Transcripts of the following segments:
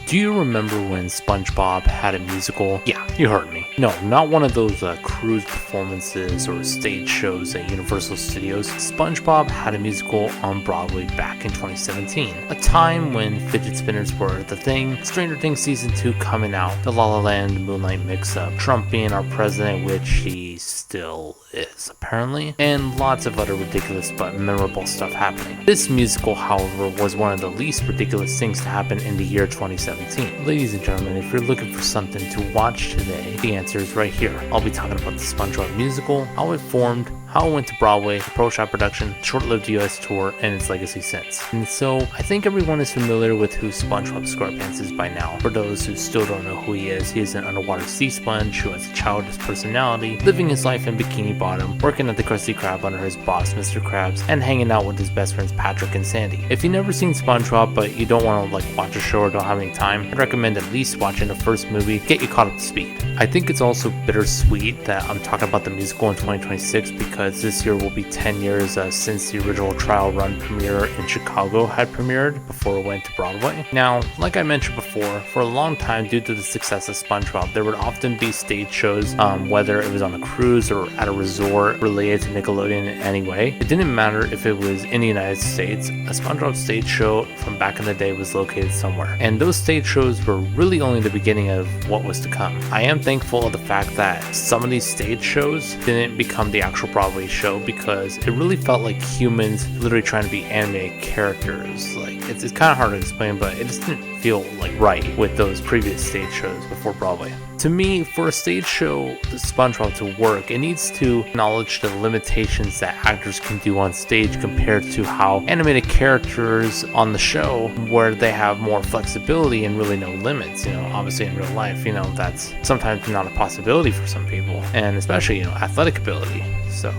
Do you remember when SpongeBob had a musical? Yeah, you heard me. No, not one of those cruise performances or stage shows at Universal Studios. SpongeBob had a musical on Broadway back in 2017, a time when fidget spinners were the thing, Stranger Things Season 2 coming out, the La La Land Moonlight mix-up, Trump being our president, which he still is apparently, and lots of other ridiculous but memorable stuff happening. This musical, however, was one of the least ridiculous things to happen in the year 2017. Ladies and gentlemen, if you're looking for something to watch today, the answer is right here. I'll be talking about the SpongeBob musical, how it formed, how it went to Broadway, the Pro-Shot production, short-lived US tour, and its legacy since. And so, I think everyone is familiar with who SpongeBob SquarePants is by now. For those who still don't know who he is an underwater sea sponge who has a childish personality, living his life in Bikini Bottom, working at the Krusty Krab under his boss, Mr. Krabs, and hanging out with his best friends Patrick and Sandy. If you've never seen SpongeBob, but you don't want to watch a show or don't have any time, I'd recommend at least watching the first movie, get you caught up to speed. I think it's also bittersweet that I'm talking about the musical in 2026 because this year will be 10 years since the original trial run premiere in Chicago had premiered before it went to Broadway. Now, like I mentioned before, for a long time due to the success of SpongeBob, there would often be stage shows, whether it was on a cruise or at a resort related to Nickelodeon in any way. It didn't matter if it was in the United States, a SpongeBob stage show from back in the day was located somewhere. And those stage shows were really only the beginning of what was to come. I am thankful of the fact that some of these stage shows didn't become the actual Broadway show because it really felt like humans literally trying to be animated characters. It's kind of hard to explain, but it just didn't feel right with those previous stage shows before Broadway. To me, for a stage show SpongeBob to work, it needs to acknowledge the limitations that actors can do on stage compared to how animated characters on the show, where they have more flexibility and really no limits. Obviously in real life, that's sometimes not a possibility for some people, and especially, athletic ability.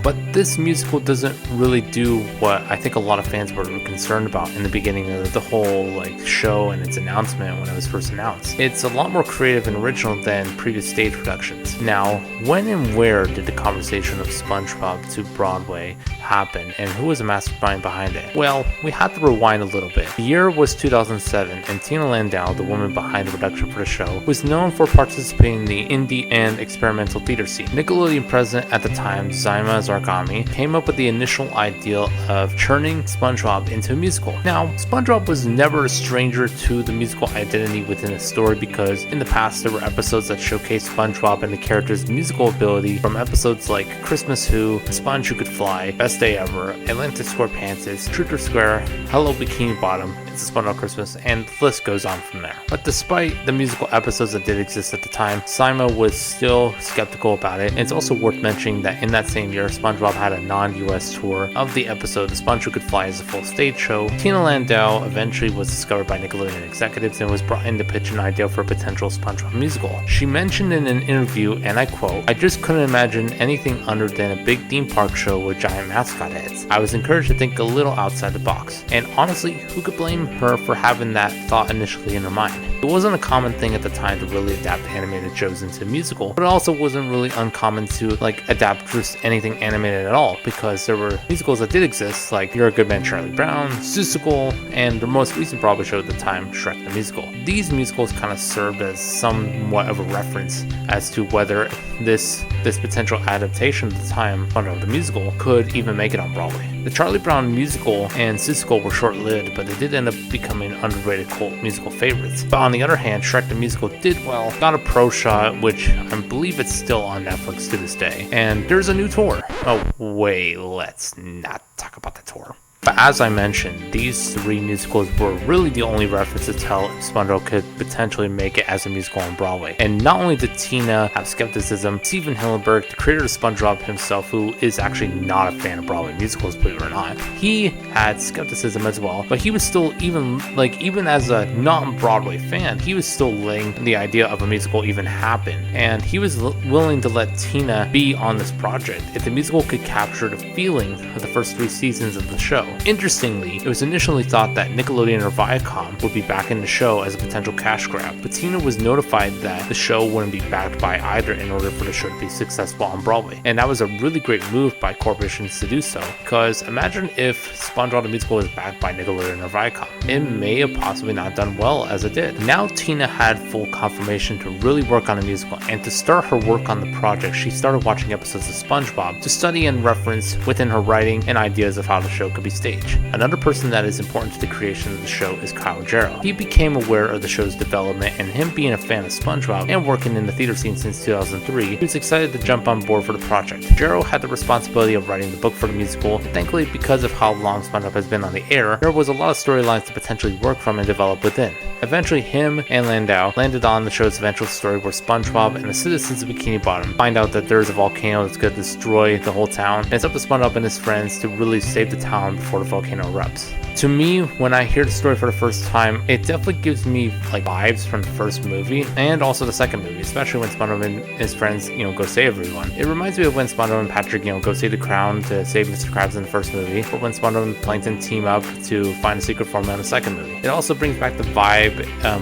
But this musical doesn't really do what I think a lot of fans were concerned about in the beginning of the whole show and its announcement when it was first announced. It's a lot more creative and original than previous stage productions. Now, when and where did the conversation of SpongeBob to Broadway happen, and who was the mastermind behind it? Well, we have to rewind a little bit. The year was 2007, and Tina Landau, the woman behind the production for the show, was known for participating in the indie and experimental theater scene. Nickelodeon president at the time, Zyma Zargami, came up with the initial idea of turning SpongeBob into a musical. Now, SpongeBob was never a stranger to the musical identity within a story because in the past there were episodes that showcased SpongeBob and the character's musical ability, from episodes like Christmas Who, Sponge Who Could Fly, Best Day Ever, Atlantis SquarePants, Truth or Square, Hello Bikini Bottom, It's a SpongeBob Christmas, and the list goes on from there. But despite the musical episodes that did exist at the time, Zyma was still skeptical about it. And it's also worth mentioning that in that same year, SpongeBob had a non-US tour of the episode The Sponge Who Could Fly as a full stage show. Tina Landau eventually was discovered by Nickelodeon executives and was brought in to pitch an idea for a potential SpongeBob musical. She mentioned in an interview, and I quote, "I just couldn't imagine anything other than a big theme park show with giant mascot heads. I was encouraged to think a little outside the box." And honestly, who could blame her for having that thought initially in her mind? It wasn't a common thing at the time to really adapt animated shows into a musical, but it also wasn't really uncommon to adapt just anything animated at all, because there were musicals that did exist, like You're a Good Man, Charlie Brown, Seussical, and the most recent Broadway show at the time, Shrek the Musical. These musicals kind of served as somewhat of a reference as to whether this potential adaptation at the time of the musical could even make it on Broadway. The Charlie Brown musical and Seussical were short-lived, but they did end up becoming underrated cult musical favorites. But on the other hand, Shrek the Musical did well, got a pro shot, which I believe it's still on Netflix to this day, and there's a new tour. Oh wait, let's not talk about the tour. But as I mentioned, these three musicals were really the only reference to tell if SpongeBob could potentially make it as a musical on Broadway. And not only did Tina have skepticism, Stephen Hillenburg, the creator of SpongeBob himself, who is actually not a fan of Broadway musicals, believe it or not, he had skepticism as well. But he was still, even as a non-Broadway fan, he was still letting the idea of a musical even happen. And he was willing to let Tina be on this project if the musical could capture the feeling of the first three seasons of the show. Interestingly, it was initially thought that Nickelodeon or Viacom would be backing the show as a potential cash grab, but Tina was notified that the show wouldn't be backed by either in order for the show to be successful on Broadway. And that was a really great move by corporations to do so, because imagine if SpongeBob the Musical was backed by Nickelodeon or Viacom. It may have possibly not done well as it did. Now Tina had full confirmation to really work on the musical, and to start her work on the project, she started watching episodes of SpongeBob to study and reference within her writing and ideas of how the show could be staged. Another person that is important to the creation of the show is Kyle Jarrow. He became aware of the show's development, and him being a fan of SpongeBob and working in the theater scene since 2003, he was excited to jump on board for the project. Jarrow had the responsibility of writing the book for the musical, and thankfully because of how long SpongeBob has been on the air, there was a lot of storylines to potentially work from and develop within. Eventually, him and Landau landed on the show's eventual story where SpongeBob and the citizens of Bikini Bottom find out that there's a volcano that's going to destroy the whole town, and it's up to SpongeBob and his friends to really save the town before the volcano erupts. To me, when I hear the story for the first time, it definitely gives me like vibes from the first movie and also the second movie, especially when SpongeBob and his friends, go save everyone. It reminds me of when SpongeBob and Patrick, go save the crown to save Mr. Krabs in the first movie, or when SpongeBob and Plankton team up to find a secret formula in the second movie. It also brings back the vibe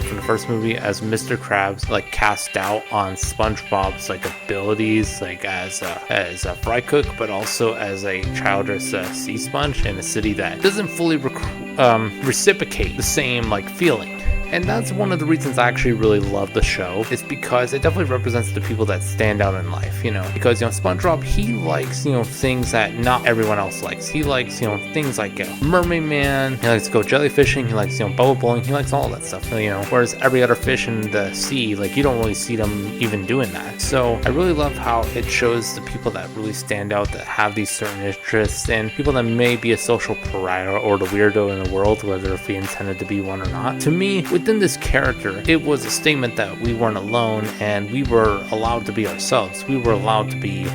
from the first movie as Mr. Krabs cast doubt on SpongeBob's abilities as a fry cook, but also as a childless sea sponge in a city that doesn't fully reciprocate the same feeling. And that's one of the reasons I actually really love the show, is because it definitely represents the people that stand out in life, because, SpongeBob, he likes, things that not everyone else likes. He likes, things like Mermaid Man, he likes to go jellyfishing, he likes, bubble bowling, he likes all that stuff, whereas every other fish in the sea, you don't really see them even doing that. So I really love how it shows the people that really stand out, that have these certain interests, and people that may be a social pariah or the weirdo in the world, whether if we intended to be one or not. To me, within this character, it was a statement that we weren't alone and we were allowed to be ourselves. We were allowed to be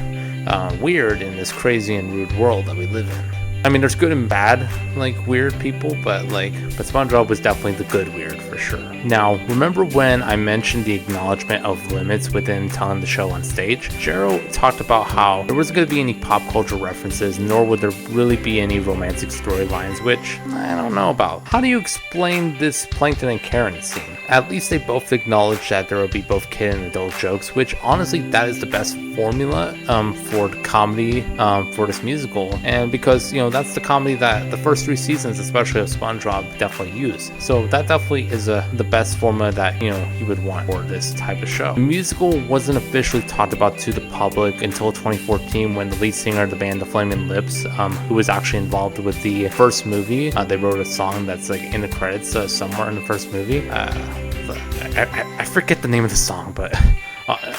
weird in this crazy and rude world that we live in. I mean, there's good and bad, weird people, but SpongeBob was definitely the good weird for sure. Now, remember when I mentioned the acknowledgement of limits within telling the show on stage? Jarrow talked about how there wasn't going to be any pop culture references, nor would there really be any romantic storylines, which I don't know about. How do you explain this Plankton and Karen scene? At least they both acknowledged that there will be both kid and adult jokes, which honestly, that is the best formula for the comedy for this musical, and because that's the comedy that the first 3 seasons, especially of SpongeBob, definitely use. So that definitely is the best formula that you would want for this type of show. The musical wasn't officially talked about to the public until 2014, when the lead singer of the band The Flaming Lips, who was actually involved with the first movie, they wrote a song that's in the credits somewhere in the first movie. I forget the name of the song, but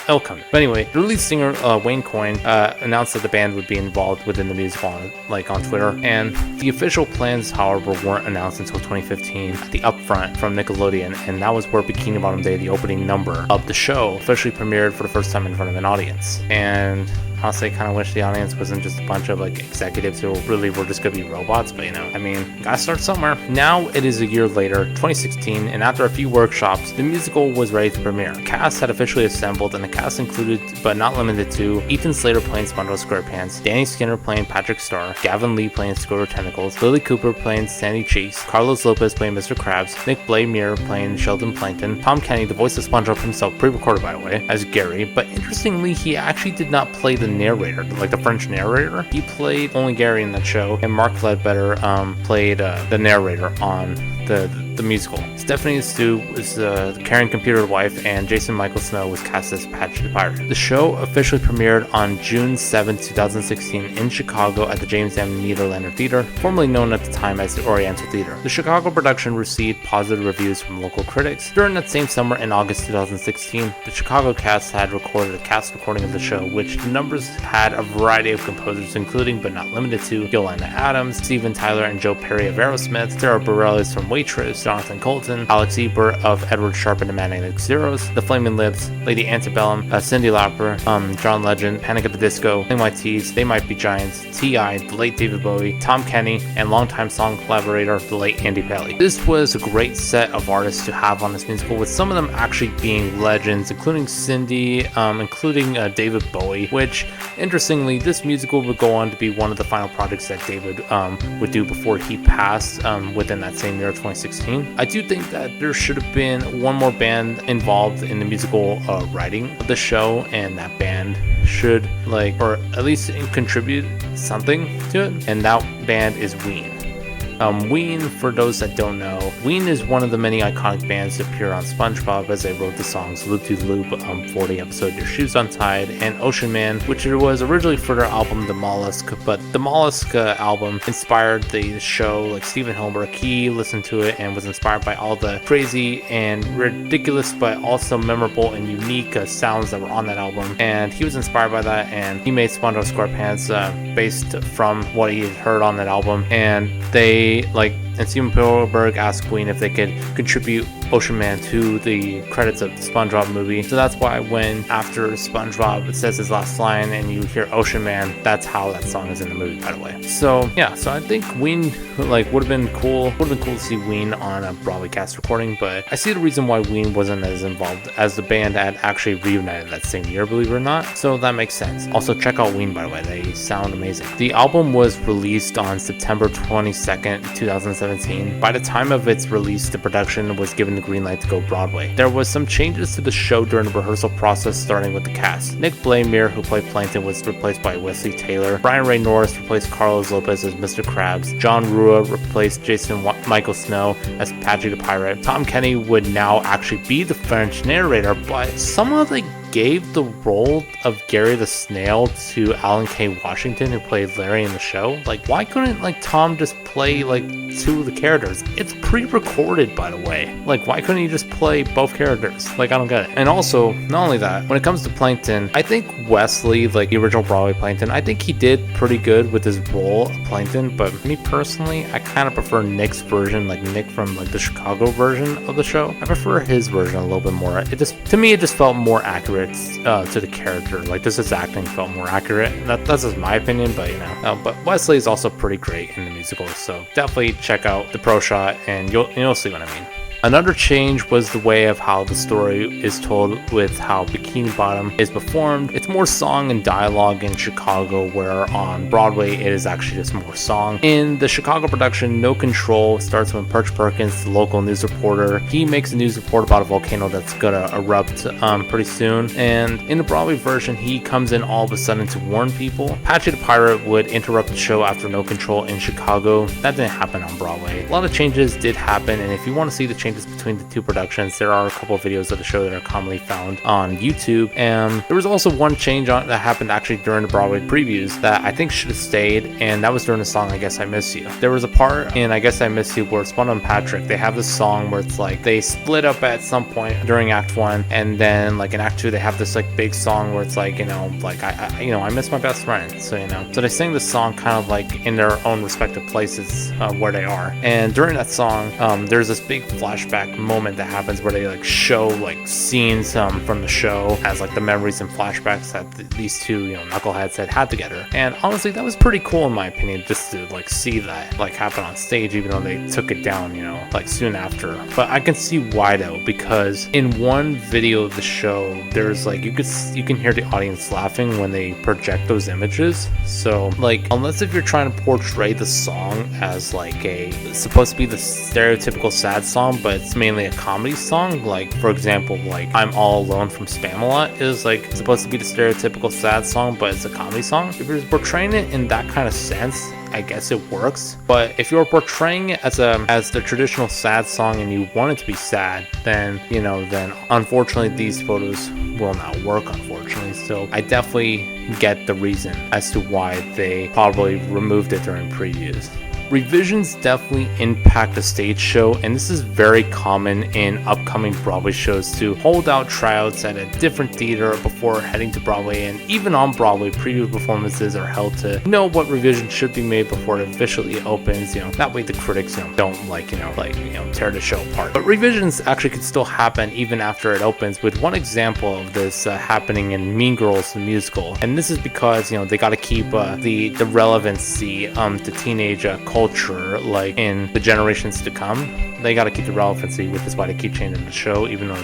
it'll come. But anyway, the lead singer, Wayne Coyne, announced that the band would be involved within the musical on Twitter, and the official plans, however, weren't announced until 2015 at the upfront from Nickelodeon, and that was where Bikini Bottom Day, the opening number of the show, officially premiered for the first time in front of an audience. And honestly, I kind of wish the audience wasn't just a bunch of executives who really were just gonna be robots, but gotta start somewhere. Now it is a year later, 2016, and after a few workshops, the musical was ready to premiere. The cast had officially assembled, and the cast included, but not limited to, Ethan Slater playing SpongeBob SquarePants, Danny Skinner playing Patrick Star, Gavin Lee playing Squirrel Tentacles, Lily Cooper playing Sandy Chase, Carlos Lopez playing Mr. Krabs, Nick Blamire playing Sheldon Plankton, Tom Kenny, the voice of SpongeBob himself, pre-recorded by the way, as Gary, but interestingly, he actually did not play the narrator, the French narrator. He played only Gary in that show, and Mark Ledbetter played the narrator on the musical. Stephanie Stu was the Karen computer wife, and Jason Michael Snow was cast as Patch the Pirate. The show officially premiered on June 7, 2016 in Chicago at the James M. Nederlander Theater, formerly known at the time as the Oriental Theater. The Chicago production received positive reviews from local critics. During that same summer, in August 2016, the Chicago cast had recorded a cast recording of the show, which the numbers had a variety of composers, including but not limited to Yolanda Adams, Steven Tyler and Joe Perry of Aerosmith, Sarah Bareilles from Waitress, James, Jonathan Colton, Alex Ebert of Edward Sharpe and the Magnetic Zeros, The Flaming Lips, Lady Antebellum, Cyndi Lauper, John Legend, Panic at the Disco, NYTs, They Might Be Giants, T.I., the late David Bowie, Tom Kenny, and longtime song collaborator, the late Andy Paley. This was a great set of artists to have on this musical, with some of them actually being legends, including Cyndi, including David Bowie, which, interestingly, this musical would go on to be one of the final projects that David would do before he passed within that same year of 2016. I do think that there should have been one more band involved in the musical writing of the show, and that band should or at least contribute something to it, and that band is Ween. Ween, for those that don't know, Ween is one of the many iconic bands to appear on SpongeBob, as they wrote the songs Loop to Loop for the episode Your Shoes Untied, and Ocean Man, which was originally for their album The Mollusk, but the Mollusk album inspired the show. Like Stephen Hillenburg, he listened to it and was inspired by all the crazy and ridiculous but also memorable and unique sounds that were on that album, and he was inspired by that, and he made SpongeBob SquarePants based from what he had heard on that album. And Steven Hillenburg asked Ween if they could contribute Ocean Man to the credits of the SpongeBob movie. So that's why when after SpongeBob says his last line and you hear Ocean Man, that's how that song is in the movie, by the way. So yeah, so I think Ween would have been cool. Would have been cool to see Ween on a Broadway cast recording, but I see the reason why Ween wasn't as involved, as the band had actually reunited that same year, believe it or not. So that makes sense. Also, check out Ween, by the way. They sound amazing. The album was released on September 22nd, 2017. By the time of its release, the production was given the green light to go Broadway. There was some changes to the show during the rehearsal process, starting with the cast. Nick Blamire, who played Plankton, was replaced by Wesley Taylor. Brian Ray Norris replaced Carlos Lopez as Mr. Krabs. John Rua replaced Jason Michael Snow as Patchy the Pirate. Tom Kenny would now actually be the French narrator, but somehow they gave the role of Gary the Snail to Alan K. Washington, who played Larry in the show. Why couldn't Tom just play two of the characters? It's pre-recorded, by the way. Why couldn't he just play both characters? I don't get it. And also, not only that, when it comes to Plankton, I think Wesley, the original Broadway Plankton, I think he did pretty good with his role of Plankton, but me personally, I kind of prefer Nick's version, Nick from the Chicago version of the show. I prefer his version a little bit more. To me, it just felt more accurate to the character. Just his acting felt more accurate. That's just my opinion, but but Wesley is also pretty great in the musical, so definitely check out the pro shot and you'll see what I mean. Another change was the way of how the story is told, with how Bikini Bottom is performed. It's more song and dialogue in Chicago, where on Broadway it is actually just more song. In the Chicago production, No Control starts when Perch Perkins, the local news reporter, he makes a news report about a volcano that's gonna erupt pretty soon. And in the Broadway version, he comes in all of a sudden to warn people. Patchy the Pirate would interrupt the show after No Control in Chicago. That didn't happen on Broadway. A lot of changes did happen, and if you want to see the changes between the two productions, there are a couple of videos of the show that are commonly found on YouTube. And there was also one change that happened actually during the Broadway previews that I think should have stayed, and that was during the song I Guess I Miss You. There was a part in I Guess I Miss You where SpongeBob and Patrick, they have this song where it's they split up at some point during Act 1, and then in Act 2 they have this big song where it's I miss my best friend. So they sing this song kind of in their own respective places where they are. And during that song, there's this big flashback moment that happens where they show scenes from the show as the memories and flashbacks that these two knuckleheads had together. And honestly, that was pretty cool in my opinion, just to see that happen on stage, even though they took it down soon after. But I can see why though, because in one video of the show, there's you can hear the audience laughing when they project those images. So unless if you're trying to portray the song as supposed to be the stereotypical sad song, but it's mainly a comedy song, for example, I'm All Alone from Spamalot is supposed to be the stereotypical sad song, but it's a comedy song. If you're portraying it in that kind of sense, I guess it works. But if you're portraying it as the traditional sad song and you want it to be sad, then then unfortunately these photos will not work, unfortunately. So I definitely get the reason as to why they probably removed it during previews. Revisions definitely impact the stage show, and this is very common in upcoming Broadway shows to hold out tryouts at a different theater before heading to Broadway, and even on Broadway, preview performances are held to know what revisions should be made before it officially opens. That way the critics don't tear the show apart. But revisions actually could still happen even after it opens, with one example of this happening in Mean Girls the musical, and this is because they got to keep the relevancy to teenage culture, like in the generations to come. They got to keep the relevancy, which is why they keep changing the show, even though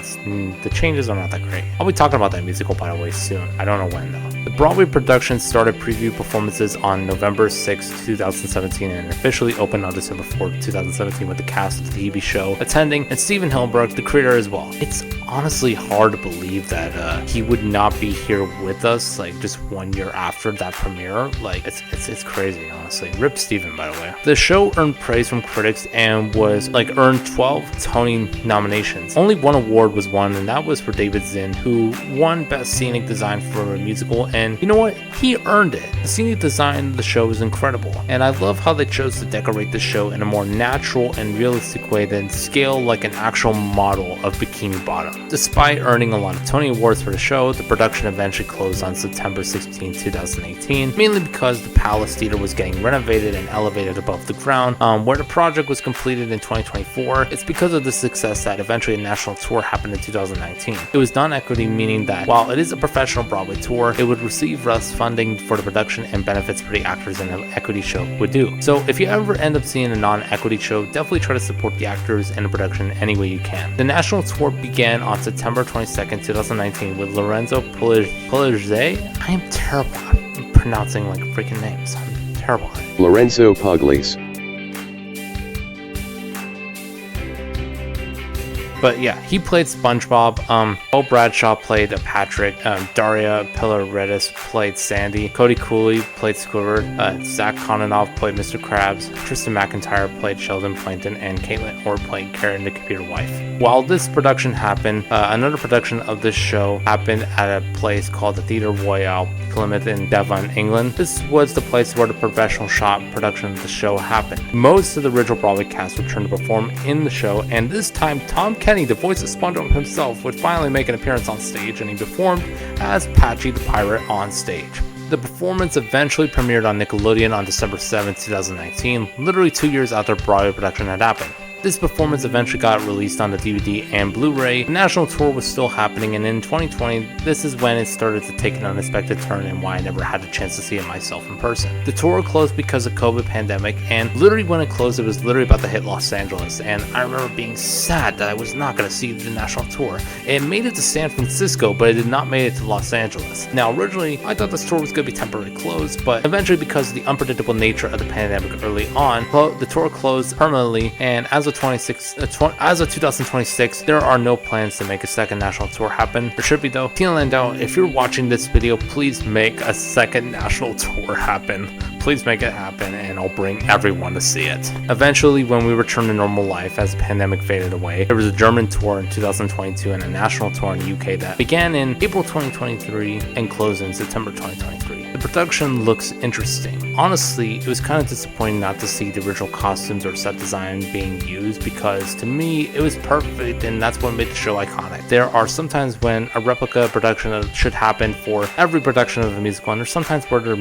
the changes are not that great. I'll be talking about that musical, by the way, soon. I don't know when though. The Broadway production started preview performances on November 6, 2017, and officially opened on December 4, 2017, with the cast of the TV show attending, and Steven Hillenburg, the creator, as well. It's honestly hard to believe that he would not be here with us, like just 1 year after that premiere. Like it's crazy, honestly. Rip Steven, by the way. The show earned praise from critics and was earned 12 Tony nominations. Only one award was won, and that was for David Zinn, who won Best Scenic Design for a Musical, and you know what? He earned it. The scenic design of the show is incredible, and I love how they chose to decorate the show in a more natural and realistic way than scale like an actual model of Bikini Bottom. Despite earning a lot of Tony Awards for the show, the production eventually closed on September 16, 2018, mainly because the Palace Theater was getting renovated and elevated above the ground, where the project was completed in 2024. It's because of this success that eventually a national tour happened in 2019. It was non-equity, meaning that while it is a professional Broadway tour, it would receive less funding for the production and benefits for the actors than an equity show would do. So if you ever end up seeing a non-equity show, definitely try to support the actors and the production any way you can. The national tour began on September 22nd, 2019 with Lorenzo Pugliese. I am terrible at pronouncing freaking names. I'm terrible at it. Lorenzo Pugliese. But yeah, he played SpongeBob. Bo Bradshaw played Patrick. Daria Pilaridis played Sandy. Cody Cooley played Squidward. Zach Kononov played Mr. Krabs. Tristan McIntyre played Sheldon Plankton, and Caitlin Orr played Karen, the computer wife. While this production happened, another production of this show happened at a place called the Theatre Royal, Plymouth in Devon, England. This was the place where the professional shot production of the show happened. Most of the original Broadway cast returned to perform in the show, and this time Tom Kenny, the voice of SpongeBob himself, would finally make an appearance on stage, and he performed as Patchy the Pirate on stage. The performance eventually premiered on Nickelodeon on December 7, 2019, literally 2 years after Broadway production had happened. This performance eventually got released on the DVD and Blu-ray. The national tour was still happening, and in 2020, this is when it started to take an unexpected turn and why I never had a chance to see it myself in person. The tour closed because of COVID pandemic, and literally when it closed, it was literally about to hit Los Angeles, and I remember being sad that I was not going to see the national tour. It made it to San Francisco, but it did not make it to Los Angeles. Now, originally, I thought this tour was going to be temporarily closed, but eventually, because of the unpredictable nature of the pandemic early on, the tour closed permanently, and as of 2026, there are no plans to make a second national tour happen. There should be though. Tina Landau, if you're watching this video, please make a second national tour happen. Please make it happen, and I'll bring everyone to see it. Eventually, when we return to normal life as the pandemic faded away, there was a German tour in 2022 and a national tour in the UK that began in April 2023 and closed in September 2023. The production looks interesting. Honestly, it was kind of disappointing not to see the original costumes or set design being used, because to me, it was perfect, and that's what made the show iconic. There are sometimes when a replica production should happen for every production of a musical, and there's sometimes where there are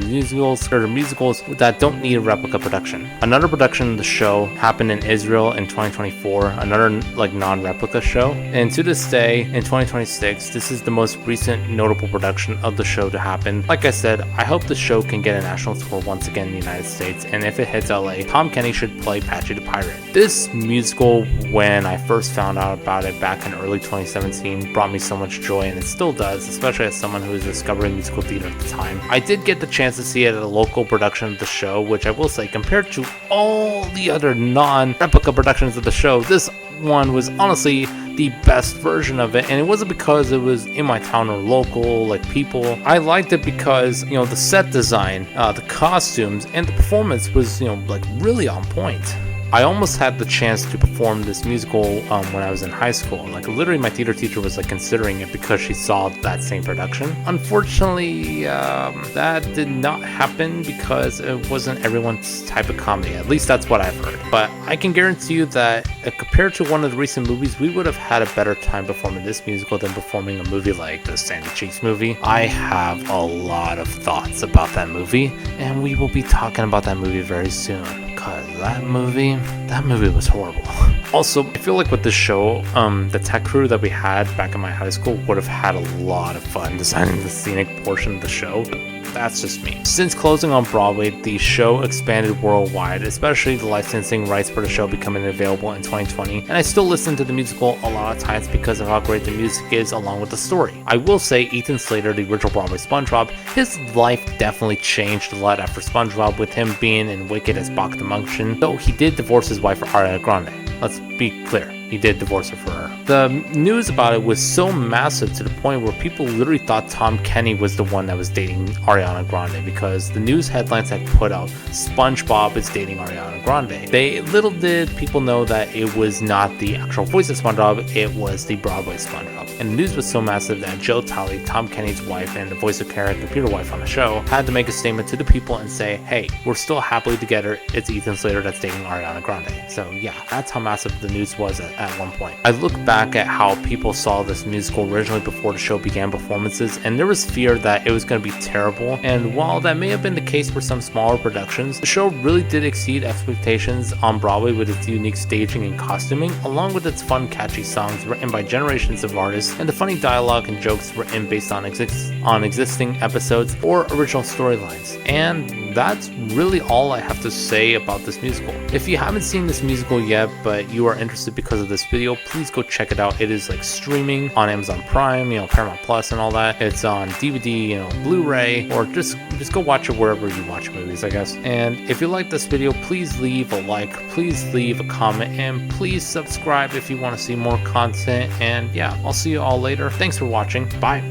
musicals that don't need a replica production. Another production of the show happened in Israel in 2024, another non-replica show, and to this day, in 2026, this is the most recent notable production of the show to happen. Like I said, I hope the show can get a national tour once again in the United States, and if it hits LA, Tom Kenny should play Patchy the Pirate. This musical, when I first found out about it back in early 2017, brought me so much joy, and it still does, especially as someone who was discovering musical theater at the time. I did get the chance to see it at a local production of the show, which I will say, compared to all the other non-replica productions of the show, this one was honestly the best version of it, and it wasn't because it was in my town or local, like people. I liked it because, the set design, the costumes, and the performance was, really on point. I almost had the chance to perform this musical when I was in high school. Like literally my theater teacher was like considering it because she saw that same production. Unfortunately, that did not happen because it wasn't everyone's type of comedy. At least that's what I've heard. But I can guarantee you that compared to one of the recent movies, we would have had a better time performing this musical than performing a movie like the Sandy Cheeks movie. I have a lot of thoughts about that movie, and we will be talking about that movie very soon, because that movie was horrible. Also, I feel like with this show, the tech crew that we had back in my high school would have had a lot of fun designing the scenic portion of the show. That's just me. Since closing on Broadway, the show expanded worldwide, especially the licensing rights for the show becoming available in 2020, and I still listen to the musical a lot of times because of how great the music is along with the story. I will say Ethan Slater, the original Broadway SpongeBob, his life definitely changed a lot after SpongeBob, with him being in Wicked as Bach the Munchkin, though he did divorce his wife for Ariana Grande. Let's be clear. He did divorce her for her. The news about it was so massive to the point where people literally thought Tom Kenny was the one that was dating Ariana Grande, because the news headlines had put out SpongeBob is dating Ariana Grande. Little did people know that it was not the actual voice of SpongeBob, it was the Broadway SpongeBob. And the news was so massive that Jill Talley, Tom Kenny's wife and the voice of Karen, computer wife on the show, had to make a statement to the people and say, hey, we're still happily together, it's Ethan Slater that's dating Ariana Grande. So yeah, that's how massive the news was at one point. I look back at how people saw this musical originally before the show began performances, and there was fear that it was going to be terrible, and while that may have been the case for some smaller productions, the show really did exceed expectations on Broadway with its unique staging and costuming, along with its fun, catchy songs written by generations of artists, and the funny dialogue and jokes written based on existing episodes or original storylines. And that's really all I have to say about this musical. If you haven't seen this musical yet, but you are interested because of this video, please go check it out. It is like streaming on Amazon Prime, Paramount Plus and all that. It's on DVD, Blu-ray, or just go watch it wherever you watch movies, I guess. And if you like this video, please leave a like, please leave a comment, and please subscribe if you want to see more content. And yeah, I'll see you all later. Thanks for watching. Bye.